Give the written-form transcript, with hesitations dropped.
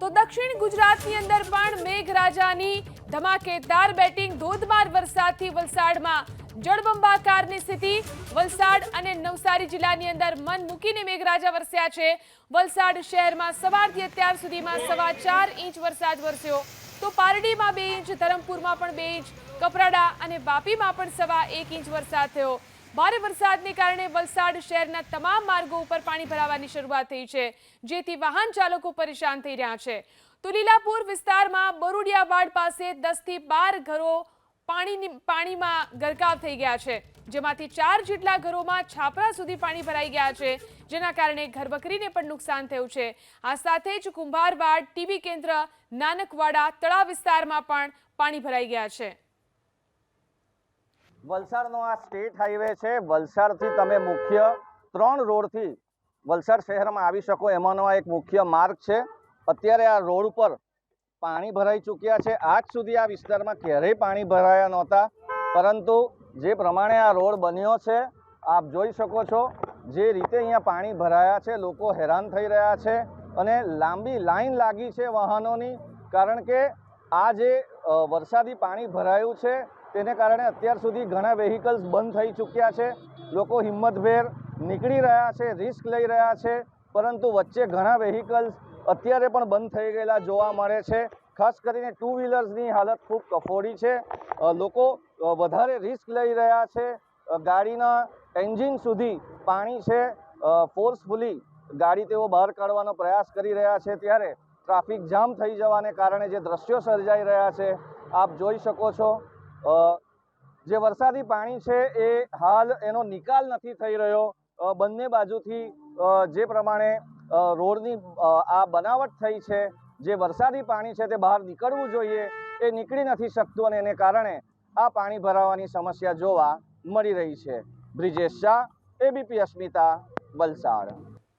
તો દક્ષિણ ગુજરાતની અંદર પણ મેઘરાજાની ધમાકેદાર બેટિંગ, ધોધમાર વરસાદથી વલસાડમાં જળબંબાકારની સ્થિતિ। વલસાડ અને નવસારી જિલ્લાની અંદર મન મૂકીને મેઘરાજા વરસ્યા છે। વલસાડ શહેરમાં સવારથી અત્યાર સુધીમાં 4.25 ઇંચ વરસાદ વરસ્યો, તો પારડીમાં 2 ઇંચ, ધરમપુરમાં પણ 2 ઇંચ, કપરાડા અને વાપીમાં પણ 1.25 ઇંચ વરસાદ થયો। ભારે વરસાદને કારણે વલસાડ શહેરના તમામ માર્ગો ઉપર પાણી ભરાવાની શરૂઆત થઈ છે, જેથી વાહન ચાલકો પરેશાન થઈ રહ્યા છે। તો લીલાપુર વિસ્તારમાં બરુડિયાવાડ પાસે 10 થી 12 ઘરો પાણીમાં ગરકાવ થઈ ગયા છે, જેમાંથી 4 જેટલા ઘરોમાં છાપરા સુધી પાણી ભરાઈ ગયા છે, જેના કારણે ઘરવખરીને પણ નુકસાન થયું છે। આ સાથે જ કુંભારવાડ, ટીબી કેન્દ્ર, નાનકવાડા, તળાવ વિસ્તારમાં પણ પાણી ભરાઈ ગયા છે। વલસાડનો આ સ્ટેટ હાઈવે છે। વલસાડથી તમે મુખ્ય 3 રોડથી વલસાડ શહેરમાં આવી શકો, એમાંનો એક મુખ્ય માર્ગ છે। અત્યારે આ રોડ ઉપર પાણી ભરાઈ ચૂક્યા છે। આજ સુધી આ વિસ્તારમાં ક્યારેય પાણી ભરાયા નહોતા, પરંતુ જે પ્રમાણે આ રોડ બન્યો છે, આપ જોઈ શકો છો જે રીતે અહીંયા પાણી ભરાયા છે, લોકો હેરાન થઈ રહ્યા છે અને લાંબી લાઈન લાગી છે વાહનોની, કારણ કે આ જે વરસાદી પાણી ભરાયું છે તેને કારણે અત્યાર સુધી ઘણા વેહિકલ્સ બંધ થઈ ચૂક્યા છે। લોકો હિંમતભેર નીકળી રહ્યા છે, રિસ્ક લઈ રહ્યા છે, પરંતુ વચ્ચે ઘણા વેહિકલ્સ અત્યારે પણ બંધ થઈ ગયેલા જોવા મળે છે। ખાસ કરીને 2 વ્હીલર્સની હાલત ખૂબ કફોડી છે। લોકો વધારે રિસ્ક લઈ રહ્યા છે। ગાડીના એન્જિન સુધી પાણી છે, ફોર્સફુલી ગાડી તેઓ બહાર કાઢવાનો પ્રયાસ કરી રહ્યા છે, ત્યારે ટ્રાફિક જામ થઈ જવાને કારણે જે દ્રશ્યો સર્જાઈ રહ્યા છે આપ જોઈ શકો છો। જે વરસાદી પાણી છે એ હાલ એનો નિકાલ નથી થઈ રહ્યો। બંને બાજુથી જે પ્રમાણે રોડની આ બનાવટ થઈ છે, જે વરસાદી પાણી છે તે બહાર નીકળવું જોઈએ એ નીકળી નથી શકતું, અને એને કારણે આ પાણી ભરાવાની સમસ્યા જોવા મળી રહી છે। બ્રિજેશ શાહ, એબીપી અસ્મિતા, વલસાડ।